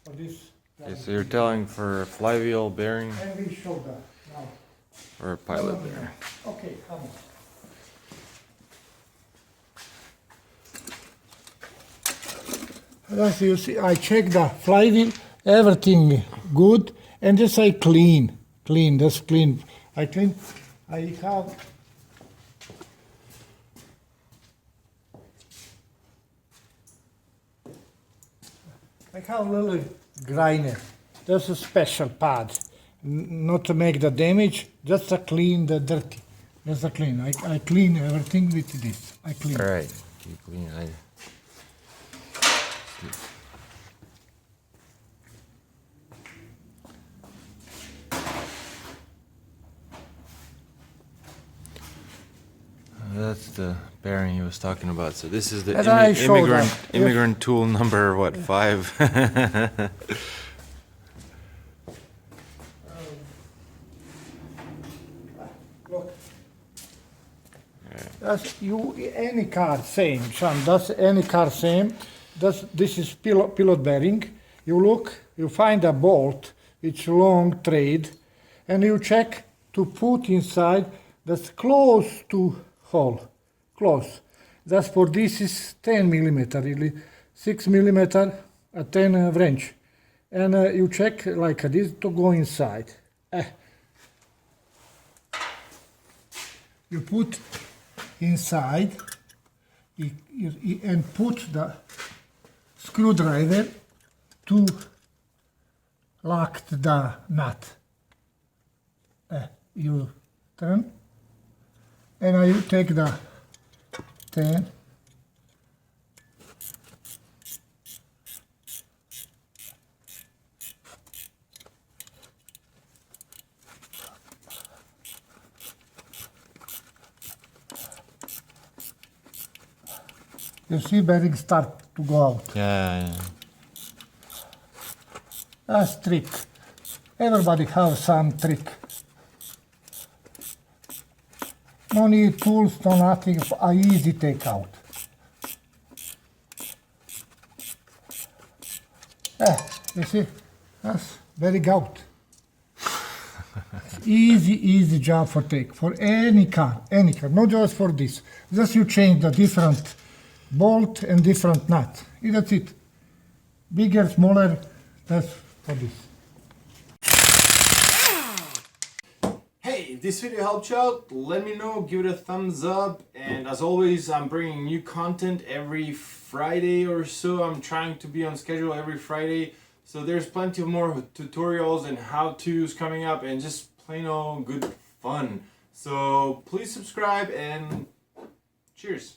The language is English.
for this. Okay, so you're telling for a flywheel bearing And we show that now. or a pilot bearing? Okay, come on. As you see, I check the flywheel, everything good, and just I clean, just clean. I clean. I have. I have a little grinder. That's a special pad, not to make the damage, just to clean the dirty. Just to clean. I clean everything with this. I clean. All right, keep clean. That's the bearing he was talking about. So this is the immigrant tool number what, 5? Look. That's any car same, Sean. That's any car same. This is pilot bearing. You look, you find a bolt, it's long thread, and you check to put inside that's close to hole, close. That's for this is 10 millimeter, really, 6 millimeter, a 10 wrench, and you check like this to go inside. You put inside and put the screwdriver to lock the nut. You turn, and you take the 10. You see bearing start to go out. Yeah. That's trick. Everybody has some trick. No need tools, no nothing, a easy take out. You see, that's very gout. Easy job for take, for any car, not just for this. Just you change the different bolt and different nut. That's it. Bigger, smaller, that's for this. Hey, if this video helped you out, let me know, give it a thumbs up, and as always, I'm bringing new content every Friday or so. I'm trying to be on schedule every Friday, so there's plenty of more tutorials and how-tos coming up, and just plain old good fun. So please subscribe, and cheers.